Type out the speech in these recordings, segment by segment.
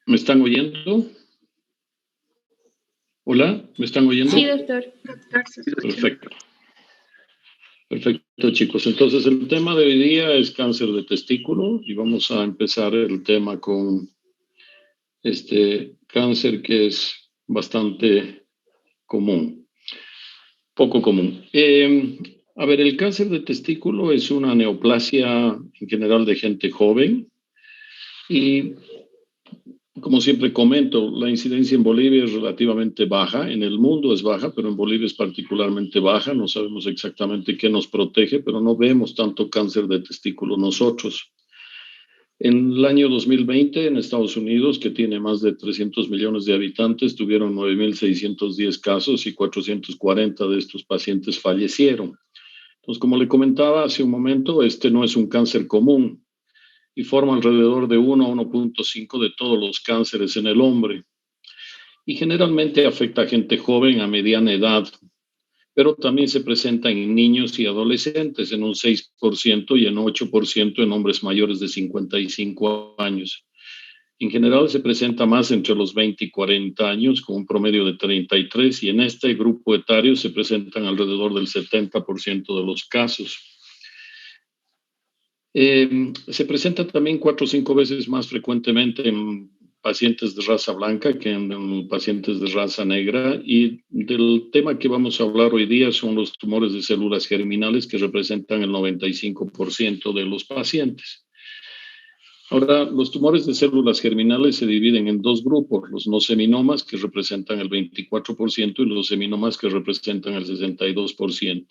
¿Me están oyendo? Hola, ¿me están oyendo? Sí, doctor. Perfecto. Perfecto, chicos. Entonces, el tema de hoy día es cáncer de testículo y vamos a empezar el tema con este cáncer que es bastante común, poco común. A ver, el cáncer de testículo es una neoplasia en general de gente joven y como siempre comento, la incidencia en Bolivia es relativamente baja, en el mundo es baja, pero en Bolivia es particularmente baja, no sabemos exactamente qué nos protege, pero no vemos tanto cáncer de testículo nosotros. En el año 2020, en Estados Unidos, que tiene más de 300 millones de habitantes, tuvieron 9.610 casos y 440 de estos pacientes fallecieron. Entonces, como le comentaba hace un momento, este no es un cáncer común y forma alrededor de 1 a 1.5 de todos los cánceres en el hombre. Y generalmente afecta a gente joven a mediana edad, pero también se presenta en niños y adolescentes en un 6% y en 8% en hombres mayores de 55 años. En general se presenta más entre los 20 y 40 años, con un promedio de 33, y en este grupo etario se presentan alrededor del 70% de los casos. Se presenta también 4 o 5 veces más frecuentemente en pacientes de raza blanca que en pacientes de raza negra. Y del tema que vamos a hablar hoy día son los tumores de células germinales que representan el 95% de los pacientes. Ahora, los tumores de células germinales se dividen en dos grupos, los no seminomas que representan el 24% y los seminomas que representan el 62%.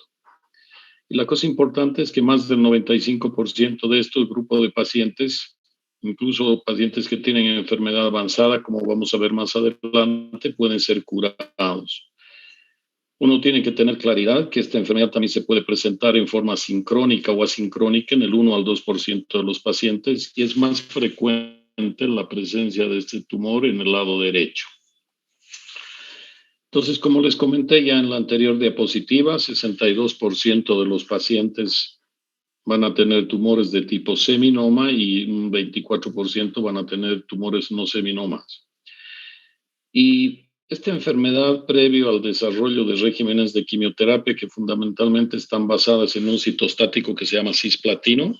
Y la cosa importante es que más del 95% de estos grupos de pacientes, incluso pacientes que tienen enfermedad avanzada, como vamos a ver más adelante, pueden ser curados. Uno tiene que tener claridad que esta enfermedad también se puede presentar en forma sincrónica o asincrónica en el 1 al 2% de los pacientes y es más frecuente la presencia de este tumor en el lado derecho. Entonces, como les comenté ya en la anterior diapositiva, 62% de los pacientes van a tener tumores de tipo seminoma y un 24% van a tener tumores no seminomas. Y esta enfermedad, previo al desarrollo de regímenes de quimioterapia que fundamentalmente están basadas en un citostático que se llama cisplatino,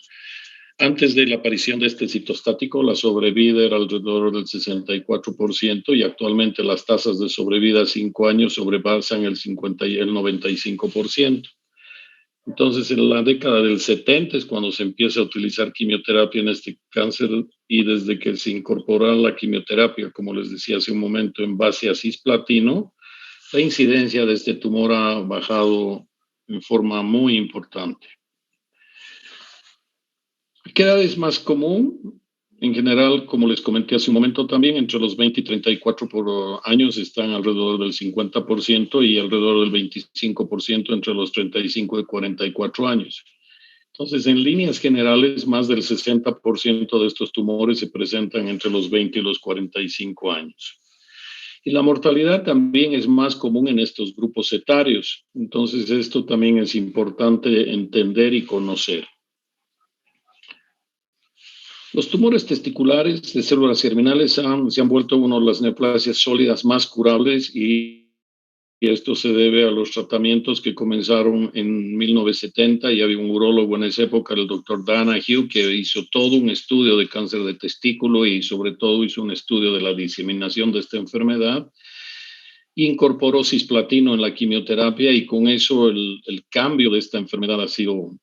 antes de la aparición de este citostático, la sobrevida era alrededor del 64% y actualmente las tasas de sobrevida a 5 años sobrepasan el 50 y el 95%. Entonces, en la década del 70 es cuando se empieza a utilizar quimioterapia en este cáncer y desde que se incorpora la quimioterapia, como les decía hace un momento, en base a cisplatino, la incidencia de este tumor ha bajado en forma muy importante. ¿Qué edad es más común? En general, como les comenté hace un momento también, entre los 20 y 34 años están alrededor del 50% y alrededor del 25% entre los 35 y 44 años. Entonces, en líneas generales, más del 60% de estos tumores se presentan entre los 20 y los 45 años. Y la mortalidad también es más común en estos grupos etarios. Entonces, esto también es importante entender y conocer. Los tumores testiculares de células germinales se han vuelto una de las neoplasias sólidas más curables y esto se debe a los tratamientos que comenzaron en 1970 y había un urólogo en esa época, el doctor Donahue, que hizo todo un estudio de cáncer de testículo y sobre todo hizo un estudio de la diseminación de esta enfermedad. Incorporó cisplatino en la quimioterapia y con eso el cambio de esta enfermedad ha sido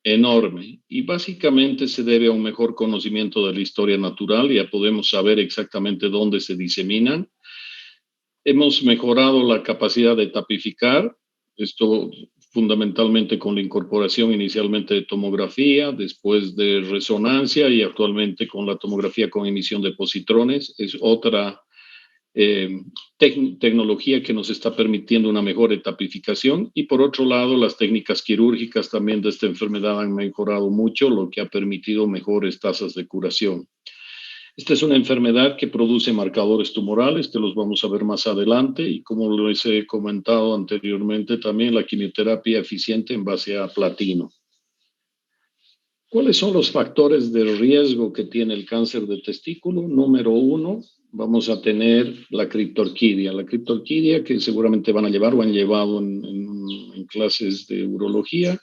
enorme y básicamente se debe a un mejor conocimiento de la historia natural. Ya podemos saber exactamente dónde se diseminan. Hemos mejorado la capacidad de tapificar, esto fundamentalmente con la incorporación inicialmente de tomografía, después de resonancia y actualmente con la tomografía con emisión de positrones. Es otra tecnología que nos está permitiendo una mejor tapificación y por otro lado las técnicas quirúrgicas también de esta enfermedad han mejorado mucho, lo que ha permitido mejores tasas de curación. Esta es una enfermedad que produce marcadores tumorales, que los vamos a ver más adelante y como les he comentado anteriormente también la quimioterapia eficiente en base a platino. ¿Cuáles son los factores de riesgo que tiene el cáncer de testículo? Número uno, vamos a tener la criptorquidia. La criptorquidia que seguramente van a llevar o han llevado en clases de urología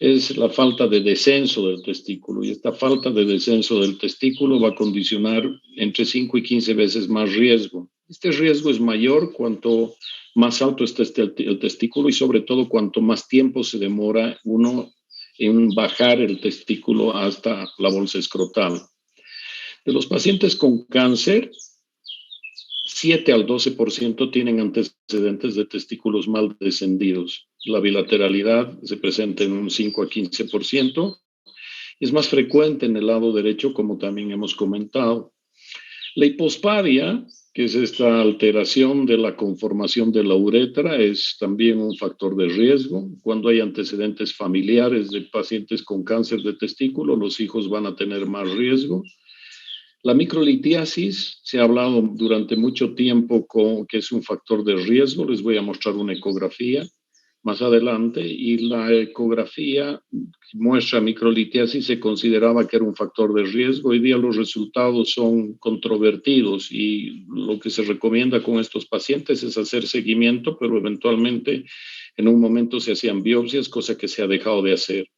es la falta de descenso del testículo. Y esta falta de descenso del testículo va a condicionar entre 5 y 15 veces más riesgo. Este riesgo es mayor cuanto más alto esté el testículo y sobre todo cuanto más tiempo se demora uno en bajar el testículo hasta la bolsa escrotal. De los pacientes con cáncer, 7 al 12% tienen antecedentes de testículos mal descendidos. La bilateralidad se presenta en un 5 a 15%. Es más frecuente en el lado derecho, como también hemos comentado. La hipospadia, que es esta alteración de la conformación de la uretra, es también un factor de riesgo. Cuando hay antecedentes familiares de pacientes con cáncer de testículo, los hijos van a tener más riesgo. La microlitiasis se ha hablado durante mucho tiempo que es un factor de riesgo. Les voy a mostrar una ecografía más adelante y la ecografía muestra microlitiasis, se consideraba que era un factor de riesgo. Hoy día los resultados son controvertidos y lo que se recomienda con estos pacientes es hacer seguimiento, pero eventualmente en un momento se hacían biopsias, cosa que se ha dejado de hacer.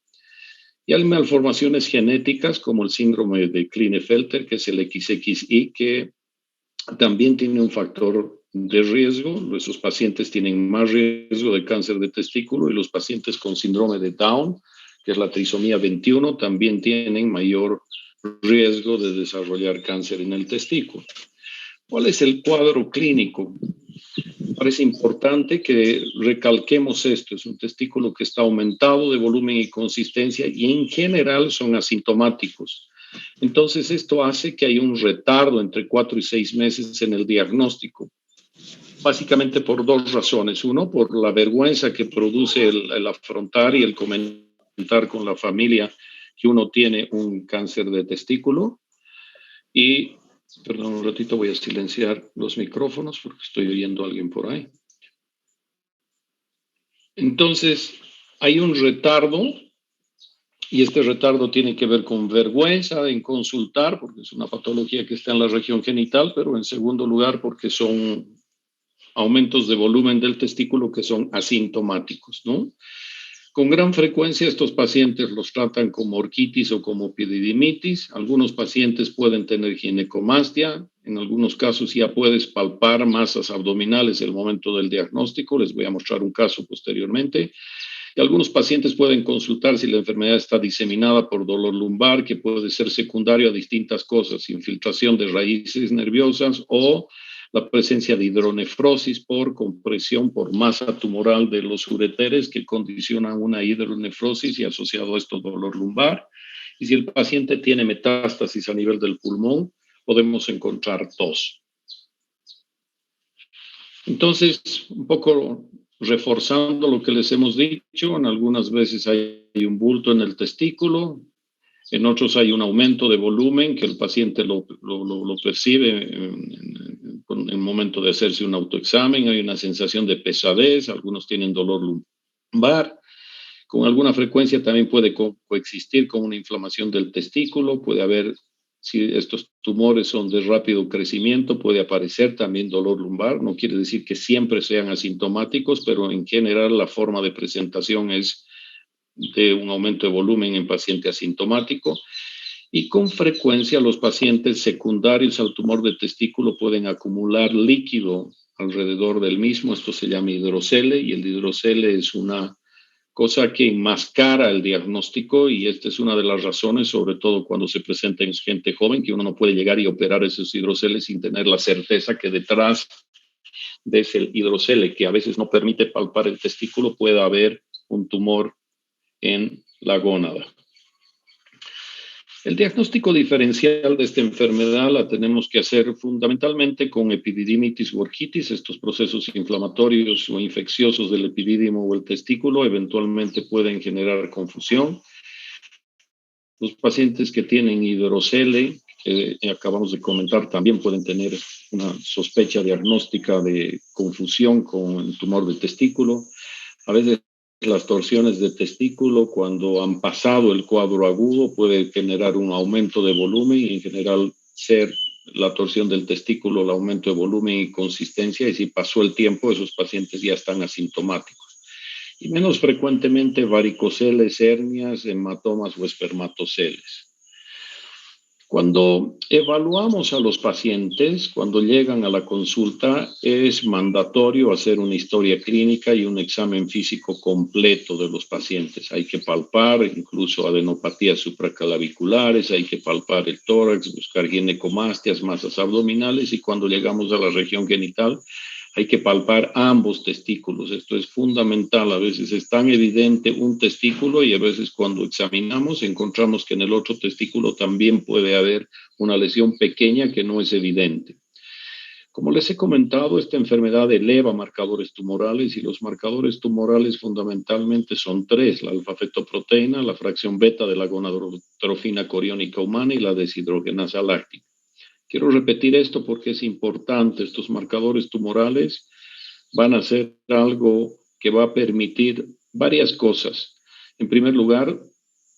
Y hay malformaciones genéticas como el síndrome de Klinefelter, que es el XXI, que también tiene un factor de riesgo. Esos pacientes tienen más riesgo de cáncer de testículo y los pacientes con síndrome de Down, que es la trisomía 21, también tienen mayor riesgo de desarrollar cáncer en el testículo. ¿Cuál es el cuadro clínico? Parece importante que recalquemos esto. Es un testículo que está aumentado de volumen y consistencia y en general son asintomáticos. Entonces, esto hace que haya un retardo entre 4 y 6 meses en el diagnóstico, básicamente por dos razones. Uno, por la vergüenza que produce el afrontar y el comentar con la familia que uno tiene un cáncer de testículo. Y, perdón un ratito, voy a silenciar los micrófonos porque estoy oyendo a alguien por ahí. Entonces, hay un retardo. Y este retardo tiene que ver con vergüenza en consultar, porque es una patología que está en la región genital, pero en segundo lugar porque son aumentos de volumen del testículo que son asintomáticos, ¿no? Con gran frecuencia estos pacientes los tratan como orquitis o como epididimitis. Algunos pacientes pueden tener ginecomastia. En algunos casos ya puedes palpar masas abdominales en el momento del diagnóstico. Les voy a mostrar un caso posteriormente. Y algunos pacientes pueden consultar si la enfermedad está diseminada por dolor lumbar, que puede ser secundario a distintas cosas, infiltración de raíces nerviosas o la presencia de hidronefrosis por compresión, por masa tumoral de los ureteres que condicionan una hidronefrosis y asociado a esto dolor lumbar. Y si el paciente tiene metástasis a nivel del pulmón, podemos encontrar tos. Entonces, un poco reforzando lo que les hemos dicho, en algunas veces hay un bulto en el testículo, en otros hay un aumento de volumen que el paciente lo percibe en el momento de hacerse un autoexamen, hay una sensación de pesadez, algunos tienen dolor lumbar, con alguna frecuencia también puede coexistir con una inflamación del testículo, puede haber, si estos tumores son de rápido crecimiento, puede aparecer también dolor lumbar. No quiere decir que siempre sean asintomáticos, pero en general la forma de presentación es de un aumento de volumen en paciente asintomático. Y con frecuencia los pacientes secundarios al tumor de testículo pueden acumular líquido alrededor del mismo. Esto se llama hidrocele y el hidrocele es una cosa que enmascara el diagnóstico y esta es una de las razones, sobre todo cuando se presenta en gente joven, que uno no puede llegar y operar esos hidroceles sin tener la certeza que detrás de ese hidrocele, que a veces no permite palpar el testículo, puede haber un tumor en la gónada. El diagnóstico diferencial de esta enfermedad la tenemos que hacer fundamentalmente con epididimitis u orquitis, estos procesos inflamatorios o infecciosos del epidídimo o el testículo eventualmente pueden generar confusión. Los pacientes que tienen hidrocele, que acabamos de comentar, también pueden tener una sospecha diagnóstica de confusión con el tumor del testículo. A veces las torsiones de testículo, cuando han pasado el cuadro agudo, puede generar un aumento de volumen y en general ser la torsión del testículo, el aumento de volumen y consistencia, y si pasó el tiempo, esos pacientes ya están asintomáticos. Y menos frecuentemente varicoceles, hernias, hematomas o espermatoceles. Cuando evaluamos a los pacientes, cuando llegan a la consulta, es mandatorio hacer una historia clínica y un examen físico completo de los pacientes. Hay que palpar incluso adenopatías supraclaviculares, hay que palpar el tórax, buscar ginecomastias, masas abdominales, y cuando llegamos a la región genital, hay que palpar ambos testículos. Esto es fundamental. A veces es tan evidente un testículo y a veces cuando examinamos encontramos que en el otro testículo también puede haber una lesión pequeña que no es evidente. Como les he comentado, esta enfermedad eleva marcadores tumorales y los marcadores tumorales fundamentalmente son tres: la alfa-fetoproteína, la fracción beta de la gonadotrofina coriónica humana y la deshidrogenasa láctica. Quiero repetir esto porque es importante. Estos marcadores tumorales van a ser algo que va a permitir varias cosas. En primer lugar,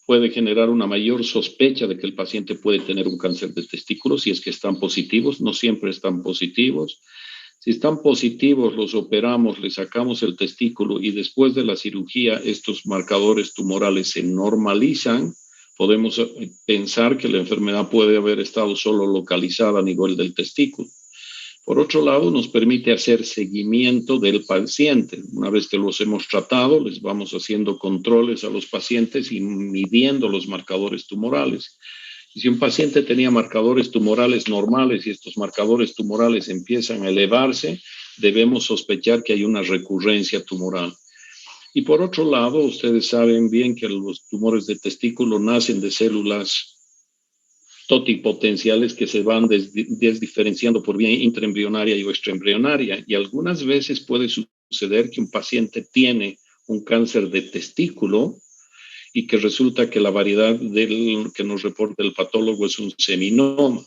puede generar una mayor sospecha de que el paciente puede tener un cáncer de testículo si es que están positivos. No siempre están positivos. Si están positivos, los operamos, le sacamos el testículo y después de la cirugía estos marcadores tumorales se normalizan. Podemos pensar que la enfermedad puede haber estado solo localizada a nivel del testículo. Por otro lado, nos permite hacer seguimiento del paciente. Una vez que los hemos tratado, les vamos haciendo controles a los pacientes y midiendo los marcadores tumorales. Y si un paciente tenía marcadores tumorales normales y estos marcadores tumorales empiezan a elevarse, debemos sospechar que hay una recurrencia tumoral. Y por otro lado, ustedes saben bien que los tumores de testículo nacen de células totipotenciales que se van desdiferenciando por vía intraembrionaria y extraembrionaria. Y algunas veces puede suceder que un paciente tiene un cáncer de testículo y que resulta que la variedad que nos reporta el patólogo es un seminoma.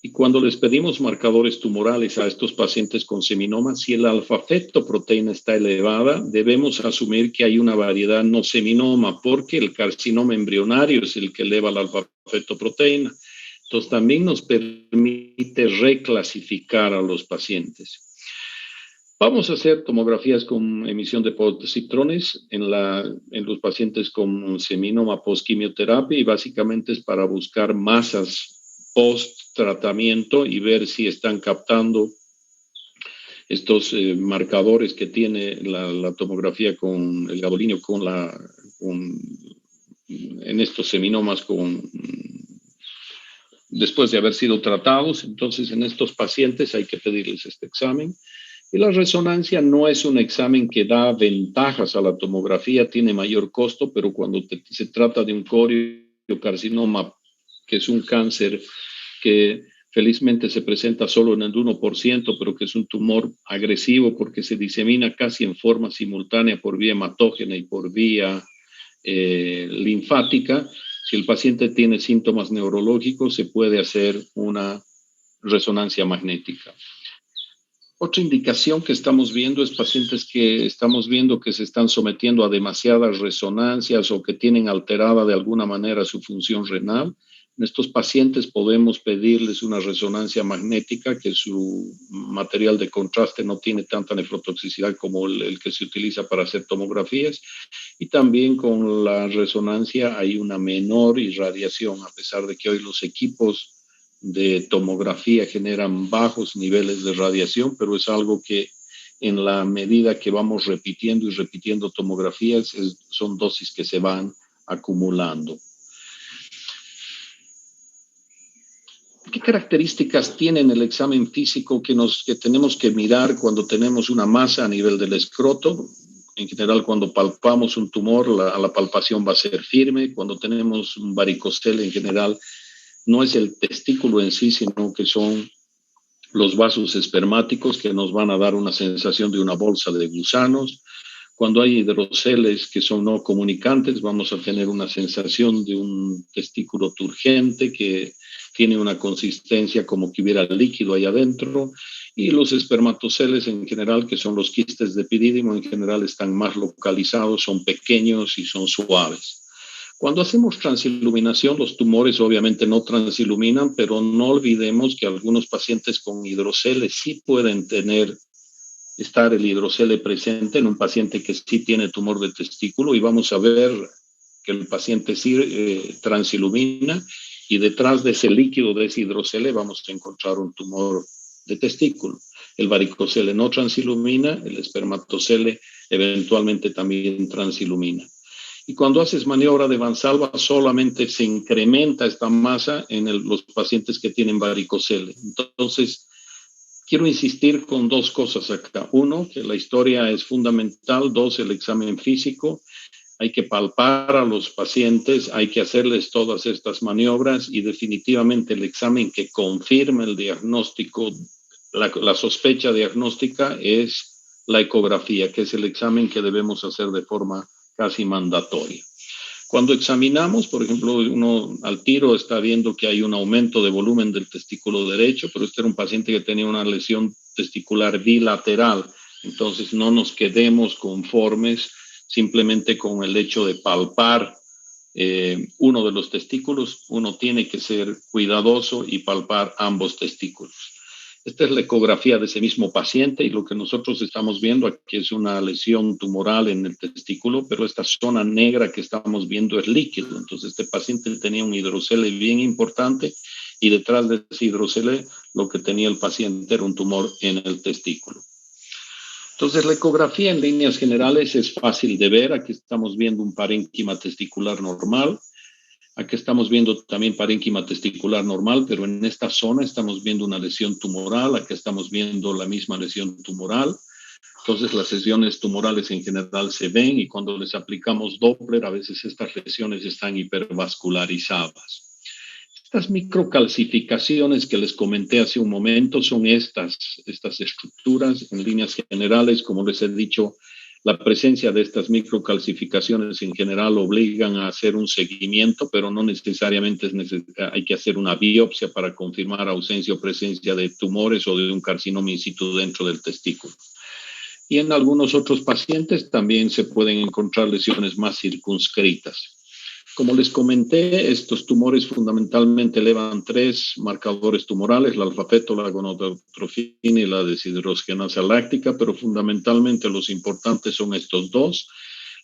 Y cuando les pedimos marcadores tumorales a estos pacientes con seminoma, si el alfa-fetoproteína está elevada, debemos asumir que hay una variedad no seminoma, porque el carcinoma embrionario es el que eleva la alfa-fetoproteína. Entonces, también nos permite reclasificar a los pacientes. Vamos a hacer tomografías con emisión de positrones en los pacientes con seminoma post-quimioterapia, y básicamente es para buscar masas post-tratamiento y ver si están captando estos marcadores que tiene la tomografía con el gadolinio en estos seminomas después de haber sido tratados. Entonces, en estos pacientes hay que pedirles este examen. Y la resonancia no es un examen que da ventajas a la tomografía, tiene mayor costo, pero cuando se trata de un coriocarcinoma, que es un cáncer que felizmente se presenta solo en el 1%, pero que es un tumor agresivo porque se disemina casi en forma simultánea por vía hematógena y por vía linfática. Si el paciente tiene síntomas neurológicos, se puede hacer una resonancia magnética. Otra indicación que estamos viendo es pacientes que estamos viendo que se están sometiendo a demasiadas resonancias o que tienen alterada de alguna manera su función renal. En estos pacientes podemos pedirles una resonancia magnética, que su material de contraste no tiene tanta nefrotoxicidad como el que se utiliza para hacer tomografías, y también con la resonancia hay una menor irradiación, a pesar de que hoy los equipos de tomografía generan bajos niveles de radiación, pero es algo que en la medida que vamos repitiendo y repitiendo tomografías, son dosis que se van acumulando. ¿Qué características tiene el examen físico que tenemos que mirar cuando tenemos una masa a nivel del escroto? En general, cuando palpamos un tumor, la palpación va a ser firme. Cuando tenemos un varicocele, en general, no es el testículo en sí, sino que son los vasos espermáticos que nos van a dar una sensación de una bolsa de gusanos. Cuando hay hidroceles que son no comunicantes, vamos a tener una sensación de un testículo turgente que tiene una consistencia como que hubiera líquido ahí adentro. Y los espermatoceles en general, que son los quistes de epidídimo, en general están más localizados, son pequeños y son suaves. Cuando hacemos transiluminación, los tumores obviamente no transiluminan, pero no olvidemos que algunos pacientes con hidrocele sí pueden estar el hidrocele presente en un paciente que sí tiene tumor de testículo, y vamos a ver que el paciente sí transilumina, y detrás de ese líquido, de ese hidrocele, vamos a encontrar un tumor de testículo. El varicocele no transilumina, el espermatocele eventualmente también transilumina. Y cuando haces maniobra de Valsalva, solamente se incrementa esta masa en los pacientes que tienen varicocele. Entonces, quiero insistir con dos cosas acá. Uno, que la historia es fundamental. Dos, el examen físico. Hay que palpar a los pacientes, hay que hacerles todas estas maniobras, y definitivamente el examen que confirma el diagnóstico, la sospecha diagnóstica, es la ecografía, que es el examen que debemos hacer de forma casi mandatoria. Cuando examinamos, por ejemplo, uno al tiro está viendo que hay un aumento de volumen del testículo derecho, pero este era un paciente que tenía una lesión testicular bilateral. Entonces no nos quedemos conformes simplemente con el hecho de palpar uno de los testículos. Uno tiene que ser cuidadoso y palpar ambos testículos. Esta es la ecografía de ese mismo paciente, y lo que nosotros estamos viendo aquí es una lesión tumoral en el testículo, pero esta zona negra que estamos viendo es líquido. Entonces este paciente tenía un hidrocele bien importante, y detrás de ese hidrocele lo que tenía el paciente era un tumor en el testículo. Entonces la ecografía en líneas generales es fácil de ver. Aquí estamos viendo un parénquima testicular normal. Aquí estamos viendo también parénquima testicular normal, pero en esta zona estamos viendo una lesión tumoral. Aquí estamos viendo la misma lesión tumoral. Entonces las lesiones tumorales en general se ven, y cuando les aplicamos Doppler, a veces estas lesiones están hipervascularizadas. Estas microcalcificaciones que les comenté hace un momento son estas estructuras en líneas generales. Como les he dicho, la presencia de estas microcalcificaciones en general obligan a hacer un seguimiento, pero no necesariamente hay que hacer una biopsia para confirmar ausencia o presencia de tumores o de un carcinoma in situ dentro del testículo. Y en algunos otros pacientes también se pueden encontrar lesiones más circunscritas. Como les comenté, estos tumores fundamentalmente elevan 3 marcadores tumorales: la alfa-feto, la gonadotrofina y la deshidrogenasa láctica, pero fundamentalmente los importantes son estos dos.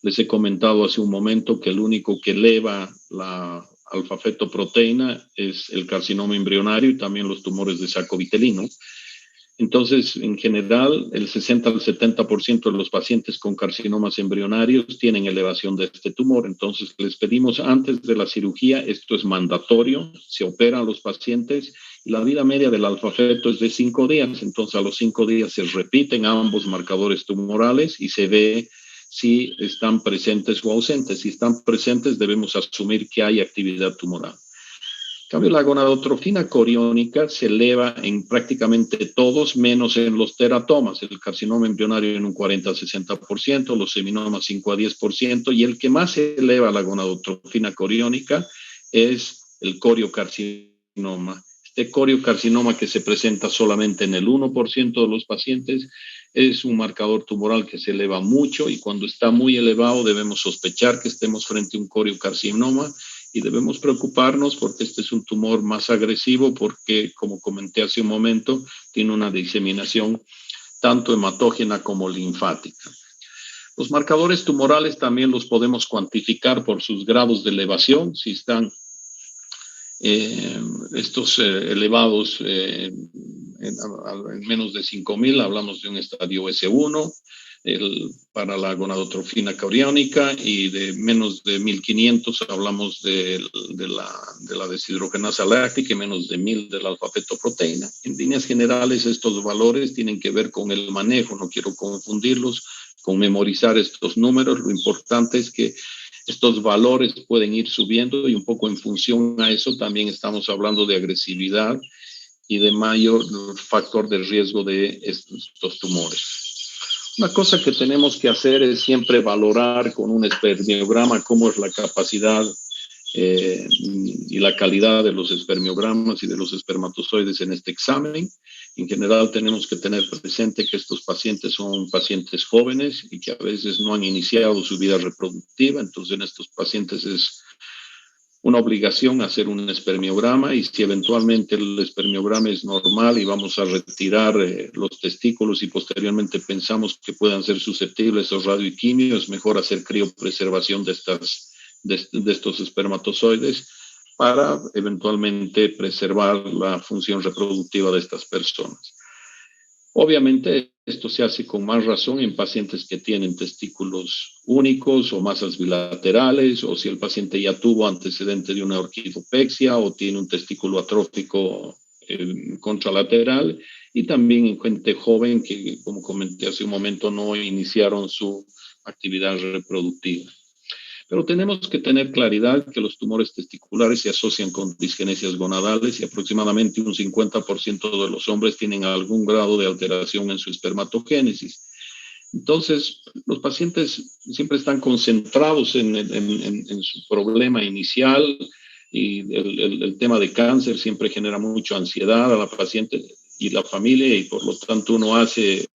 Les he comentado hace un momento que el único que eleva la alfa-fetoproteína es el carcinoma embrionario y también los tumores de saco vitelino. Entonces, en general, el 60 al 70% de los pacientes con carcinomas embrionarios tienen elevación de este tumor. Entonces, les pedimos antes de la cirugía, esto es mandatorio, se operan los pacientes, y la vida media del alfa-feto es de 5 días. Entonces, a los 5 días se repiten ambos marcadores tumorales y se ve si están presentes o ausentes. Si están presentes, debemos asumir que hay actividad tumoral. En cambio, la gonadotrofina coriónica se eleva en prácticamente todos, menos en los teratomas. El carcinoma embrionario en un 40-60%, los seminomas 5 a 10%, y el que más se eleva la gonadotrofina coriónica es el coriocarcinoma. Este coriocarcinoma, que se presenta solamente en el 1% de los pacientes, es un marcador tumoral que se eleva mucho, y cuando está muy elevado debemos sospechar que estemos frente a un coriocarcinoma, y debemos preocuparnos porque este es un tumor más agresivo, porque, como comenté hace un momento, tiene una diseminación tanto hematógena como linfática. Los marcadores tumorales también los podemos cuantificar por sus grados de elevación. Si están estos elevados en menos de 5,000, hablamos de un estadio S1. Para la gonadotrofina coriónica, y de menos de 1,500 hablamos de la deshidrogenasa láctica, y menos de 1,000 de la alfa-fetoproteína. En líneas generales, estos valores tienen que ver con el manejo. No quiero confundirlos con memorizar estos números. Lo importante es que estos valores pueden ir subiendo, y un poco en función a eso también estamos hablando de agresividad y de mayor factor de riesgo de estos tumores. Una cosa que tenemos que hacer es siempre valorar con un espermiograma cómo es la capacidad y la calidad de los espermiogramas y de los espermatozoides en este examen. En general tenemos que tener presente que estos pacientes son pacientes jóvenes y que a veces no han iniciado su vida reproductiva, entonces en estos pacientes es una obligación hacer un espermiograma, y si eventualmente el espermiograma es normal y vamos a retirar los testículos y posteriormente pensamos que puedan ser susceptibles a radio y quimio, es mejor hacer criopreservación de estos espermatozoides para eventualmente preservar la función reproductiva de estas personas. Obviamente, esto se hace con más razón en pacientes que tienen testículos únicos o masas bilaterales, o si el paciente ya tuvo antecedente de una orquidopexia o tiene un testículo atrófico contralateral, y también en gente joven que, como comenté hace un momento, no iniciaron su actividad reproductiva. Pero tenemos que tener claridad que los tumores testiculares se asocian con disgenesias gonadales y aproximadamente un 50% de los hombres tienen algún grado de alteración en su espermatogénesis. Entonces, los pacientes siempre están concentrados en su problema inicial, y el tema de cáncer siempre genera mucha ansiedad a la paciente y la familia, y por lo tanto uno hace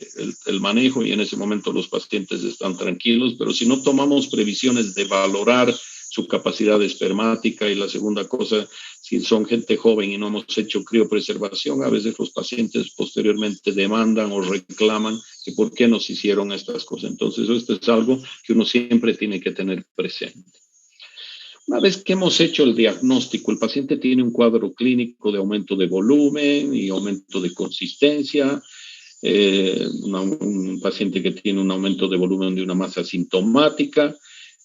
el manejo y en ese momento los pacientes están tranquilos, pero si no tomamos previsiones de valorar su capacidad espermática, y la segunda cosa, si son gente joven y no hemos hecho criopreservación, a veces los pacientes posteriormente demandan o reclaman que por qué nos hicieron estas cosas. Entonces esto es algo que uno siempre tiene que tener presente. Una vez que hemos hecho el diagnóstico, el paciente tiene un cuadro clínico de aumento de volumen y aumento de consistencia, un paciente que tiene un aumento de volumen de una masa sintomática.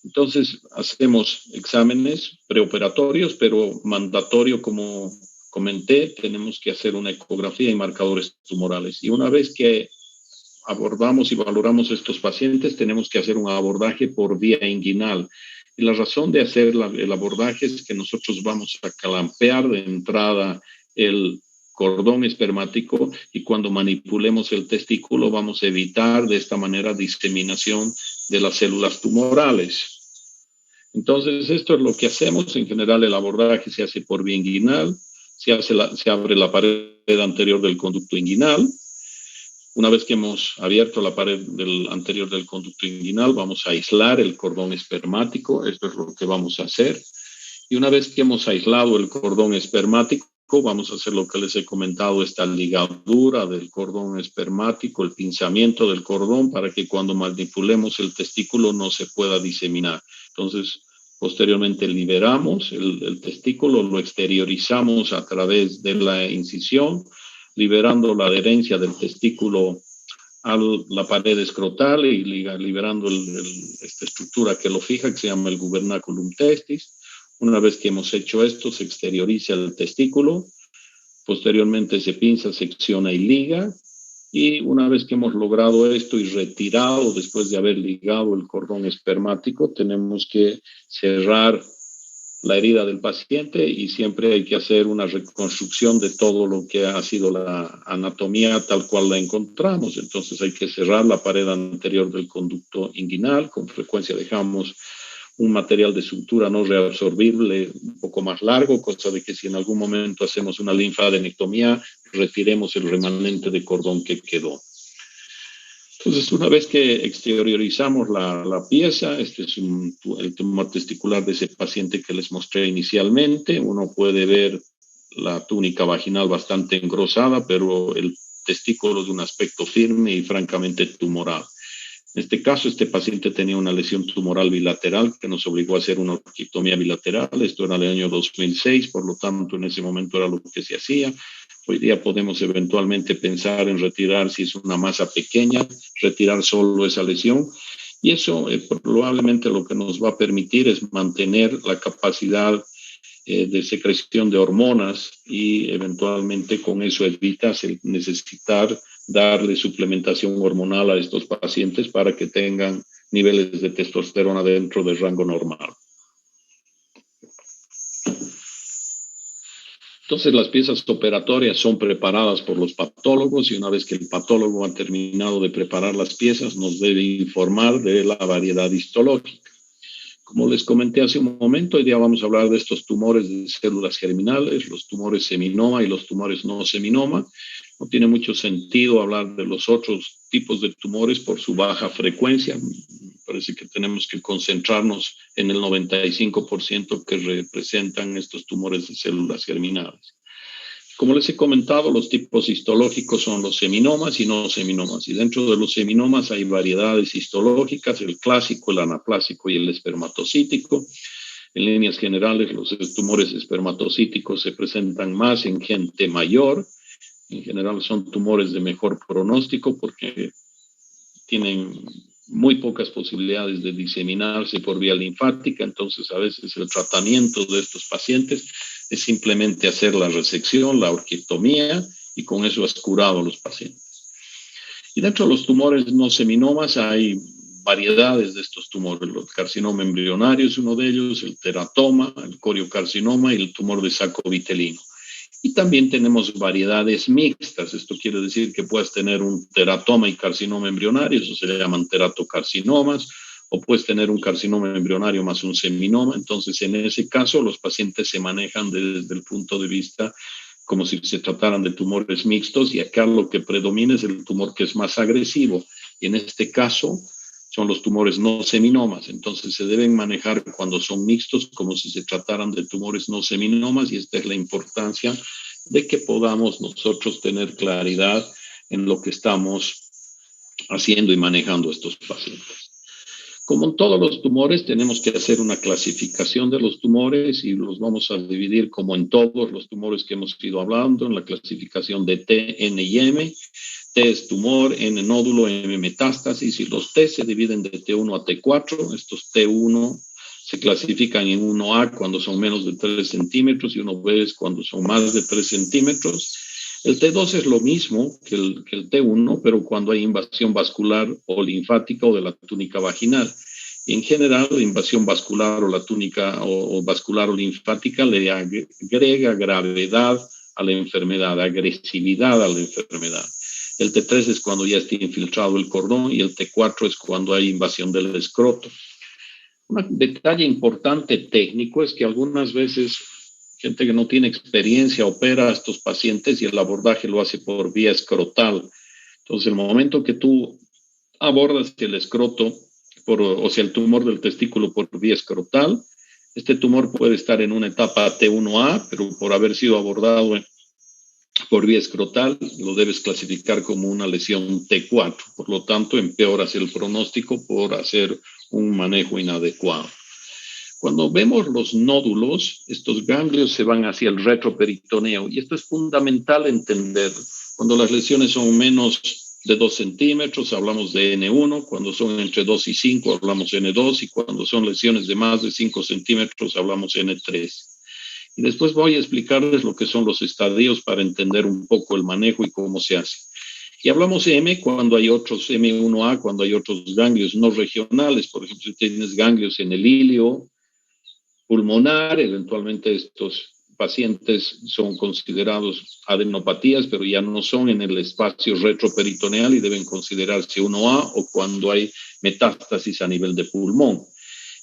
Entonces, hacemos exámenes preoperatorios, pero mandatorio, como comenté, tenemos que hacer una ecografía y marcadores tumorales. Y una vez que abordamos y valoramos a estos pacientes, tenemos que hacer un abordaje por vía inguinal. Y la razón de hacer el abordaje es que nosotros vamos a calampear de entrada el cordón espermático, y cuando manipulemos el testículo vamos a evitar de esta manera diseminación de las células tumorales. Entonces, esto es lo que hacemos. En general, el abordaje se hace por vía inguinal, se abre la pared anterior del conducto inguinal. Una vez que hemos abierto la pared anterior del conducto inguinal, vamos a aislar el cordón espermático. Esto es lo que vamos a hacer. Y una vez que hemos aislado el cordón espermático, vamos a hacer lo que les he comentado, esta ligadura del cordón espermático, el pinzamiento del cordón, para que cuando manipulemos el testículo no se pueda diseminar. Entonces, posteriormente liberamos el testículo, lo exteriorizamos a través de la incisión, liberando la adherencia del testículo a la pared escrotal y liberando esta estructura que lo fija, que se llama el gubernaculum testis. Una vez que hemos hecho esto, se exterioriza el testículo, posteriormente se pinza, secciona y liga, y una vez que hemos logrado esto y retirado, después de haber ligado el cordón espermático, tenemos que cerrar la herida del paciente, y siempre hay que hacer una reconstrucción de todo lo que ha sido la anatomía tal cual la encontramos. Entonces hay que cerrar la pared anterior del conducto inguinal. Con frecuencia dejamos un material de sutura no reabsorbible un poco más largo, cosa de que si en algún momento hacemos una linfadenectomía, retiremos el remanente de cordón que quedó. Entonces, una vez que exteriorizamos la pieza, este es el tumor testicular de ese paciente que les mostré inicialmente. Uno puede ver la túnica vaginal bastante engrosada, pero el testículo de un aspecto firme y francamente tumoral. En este caso, este paciente tenía una lesión tumoral bilateral que nos obligó a hacer una orquiectomía bilateral. Esto era en el año 2006, por lo tanto, en ese momento era lo que se hacía. Hoy día podemos eventualmente pensar en retirar, si es una masa pequeña, retirar solo esa lesión. Y eso probablemente lo que nos va a permitir es mantener la capacidad de secreción de hormonas, y eventualmente con eso evitas el necesitar darle suplementación hormonal a estos pacientes para que tengan niveles de testosterona dentro del rango normal. Entonces, las piezas operatorias son preparadas por los patólogos, y una vez que el patólogo ha terminado de preparar las piezas, nos debe informar de la variedad histológica. Como les comenté hace un momento, hoy día vamos a hablar de estos tumores de células germinales, los tumores seminoma y los tumores no seminoma. No tiene mucho sentido hablar de los otros tipos de tumores por su baja frecuencia. Parece que tenemos que concentrarnos en el 95% que representan estos tumores de células germinales. Como les he comentado, los tipos histológicos son los seminomas y no seminomas. Y dentro de los seminomas hay variedades histológicas, el clásico, el anaplásico y el espermatocítico. En líneas generales, los tumores espermatocíticos se presentan más en gente mayor. En general son tumores de mejor pronóstico porque tienen muy pocas posibilidades de diseminarse por vía linfática, entonces a veces el tratamiento de estos pacientes es simplemente hacer la resección, la orquiectomía, y con eso has curado a los pacientes. Y dentro de los tumores no seminomas hay variedades de estos tumores. El carcinoma embrionario es uno de ellos, el teratoma, el coriocarcinoma y el tumor de saco vitelino. Y también tenemos variedades mixtas. Esto quiere decir que puedes tener un teratoma y carcinoma embrionario, eso se le llaman teratocarcinomas, o puedes tener un carcinoma embrionario más un seminoma. Entonces, en ese caso, los pacientes se manejan desde el punto de vista como si se trataran de tumores mixtos, y acá lo que predomina es el tumor que es más agresivo. Y en este caso son los tumores no seminomas. Entonces se deben manejar cuando son mixtos como si se trataran de tumores no seminomas, y esta es la importancia de que podamos nosotros tener claridad en lo que estamos haciendo y manejando estos pacientes. Como en todos los tumores, tenemos que hacer una clasificación de los tumores y los vamos a dividir como en todos los tumores que hemos ido hablando, en la clasificación de T, N y M. T es tumor, N nódulo, M metástasis, y los T se dividen de T1 a T4. Estos T1 se clasifican en 1A cuando son menos de 3 centímetros y 1B es cuando son más de 3 centímetros. El T2 es lo mismo que el T1, pero cuando hay invasión vascular o linfática o de la túnica vaginal. Y en general, la invasión vascular o la túnica o vascular o linfática le agrega gravedad a la enfermedad, agresividad a la enfermedad. El T3 es cuando ya está infiltrado el cordón y el T4 es cuando hay invasión del escroto. Un detalle importante técnico es que algunas veces gente que no tiene experiencia opera a estos pacientes y el abordaje lo hace por vía escrotal. Entonces, el momento que tú abordas el escroto, o sea, el tumor del testículo por vía escrotal, este tumor puede estar en una etapa T1A, pero por haber sido abordado por vía escrotal, lo debes clasificar como una lesión T4. Por lo tanto, empeoras el pronóstico por hacer un manejo inadecuado. Cuando vemos los nódulos, estos ganglios se van hacia el retroperitoneo, y esto es fundamental entender. Cuando las lesiones son menos de 2 centímetros, hablamos de N1, cuando son entre 2 y 5, hablamos N2, y cuando son lesiones de más de 5 centímetros, hablamos N3. Y después voy a explicarles lo que son los estadios para entender un poco el manejo y cómo se hace. Y hablamos de M cuando hay otros M1A, cuando hay otros ganglios no regionales. Por ejemplo, si tienes ganglios en el ilio pulmonar, eventualmente estos pacientes son considerados adenopatías, pero ya no son en el espacio retroperitoneal y deben considerarse 1A, o cuando hay metástasis a nivel de pulmón.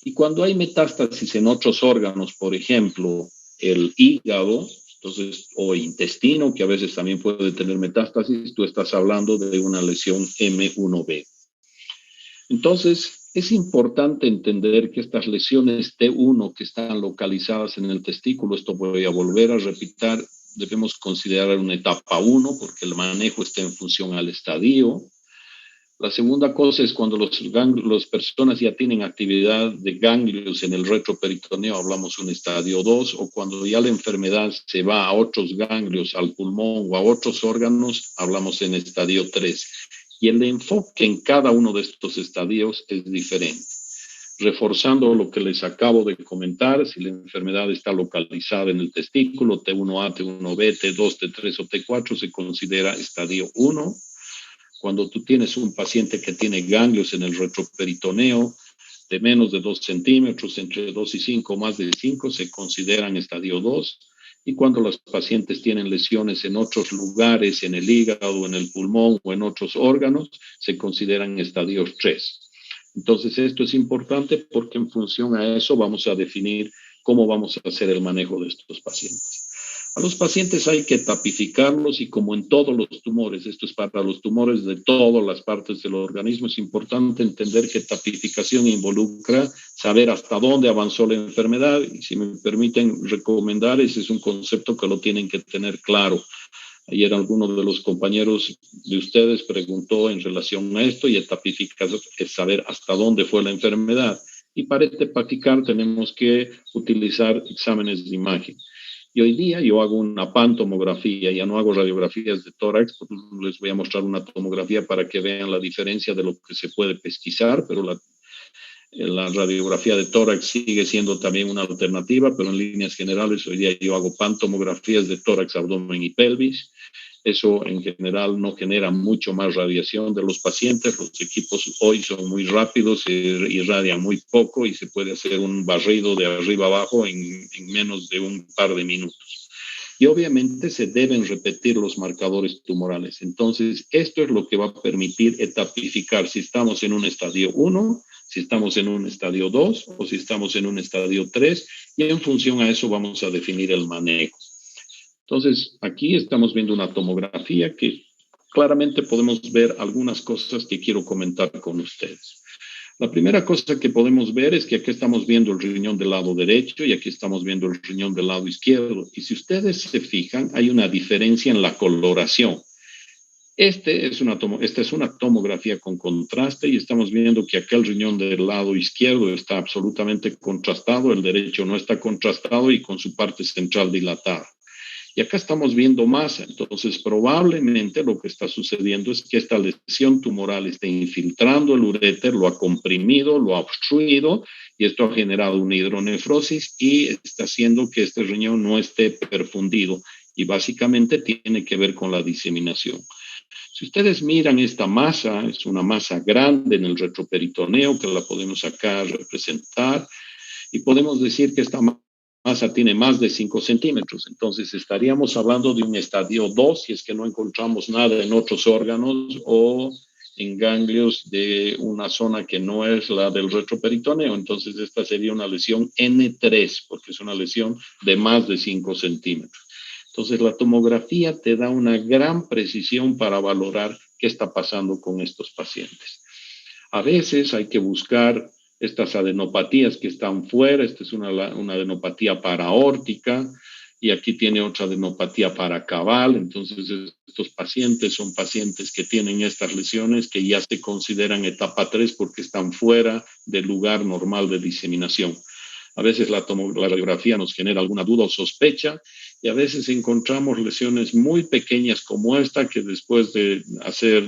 Y cuando hay metástasis en otros órganos, por ejemplo, el hígado, entonces, o intestino, que a veces también puede tener metástasis, tú estás hablando de una lesión M1B. Entonces, es importante entender que estas lesiones T1 que están localizadas en el testículo, esto voy a volver a repetir, debemos considerar una etapa 1 porque el manejo está en función al estadio. La segunda cosa es cuando las personas ya tienen actividad de ganglios en el retroperitoneo, hablamos un estadio 2, o cuando ya la enfermedad se va a otros ganglios, al pulmón o a otros órganos, hablamos en estadio 3. Y el enfoque en cada uno de estos estadios es diferente. Reforzando lo que les acabo de comentar, si la enfermedad está localizada en el testículo, T1A, T1B, T2, T3 o T4, se considera estadio 1. Cuando tú tienes un paciente que tiene ganglios en el retroperitoneo de menos de 2 centímetros, entre 2 y 5, más de 5, se consideran estadio 2. Y cuando los pacientes tienen lesiones en otros lugares, en el hígado, en el pulmón o en otros órganos, se consideran estadios 3. Entonces, esto es importante porque en función a eso vamos a definir cómo vamos a hacer el manejo de estos pacientes. A los pacientes hay que tapificarlos y como en todos los tumores, esto es para los tumores de todas las partes del organismo, es importante entender que tapificación involucra saber hasta dónde avanzó la enfermedad y si me permiten recomendar, ese es un concepto que lo tienen que tener claro. Ayer alguno de los compañeros de ustedes preguntó en relación a esto y el tapificar es saber hasta dónde fue la enfermedad. Y para tapificar tenemos que utilizar exámenes de imagen. Y hoy día yo hago una pantomografía, ya no hago radiografías de tórax, les voy a mostrar una tomografía para que vean la diferencia de lo que se puede pesquisar, pero la radiografía de tórax sigue siendo también una alternativa, pero en líneas generales hoy día yo hago pantomografías de tórax, abdomen y pelvis. Eso en general no genera mucho más radiación de los pacientes. Los equipos hoy son muy rápidos, se irradian muy poco y se puede hacer un barrido de arriba abajo en menos de un par de minutos. Y obviamente se deben repetir los marcadores tumorales. Entonces, esto es lo que va a permitir etapificar si estamos en un estadio 1, si estamos en un estadio 2 o si estamos en un estadio 3, y en función a eso vamos a definir el manejo. Entonces, aquí estamos viendo una tomografía que claramente podemos ver algunas cosas que quiero comentar con ustedes. La primera cosa que podemos ver es que aquí estamos viendo el riñón del lado derecho y aquí estamos viendo el riñón del lado izquierdo. Y si ustedes se fijan, hay una diferencia en la coloración. Esta es una tomografía con contraste y estamos viendo que aquel riñón del lado izquierdo está absolutamente contrastado, el derecho no está contrastado y con su parte central dilatada. Y acá estamos viendo masa, entonces probablemente lo que está sucediendo es que esta lesión tumoral está infiltrando el uréter, lo ha comprimido, lo ha obstruido y esto ha generado una hidronefrosis y está haciendo que este riñón no esté perfundido y básicamente tiene que ver con la diseminación. Si ustedes miran esta masa, es una masa grande en el retroperitoneo que la podemos acá representar y podemos decir que esta masa tiene más de 5 centímetros. Entonces estaríamos hablando de un estadio 2 si es que no encontramos nada en otros órganos o en ganglios de una zona que no es la del retroperitoneo. Entonces esta sería una lesión N3 porque es una lesión de más de 5 centímetros. Entonces la tomografía te da una gran precisión para valorar qué está pasando con estos pacientes. A veces hay que buscar estas adenopatías que están fuera. Esta es una adenopatía paraórtica y aquí tiene otra adenopatía paracabal. Entonces estos pacientes son pacientes que tienen estas lesiones que ya se consideran etapa 3 porque están fuera del lugar normal de diseminación. A veces la radiografía nos genera alguna duda o sospecha y a veces encontramos lesiones muy pequeñas como esta que después de hacer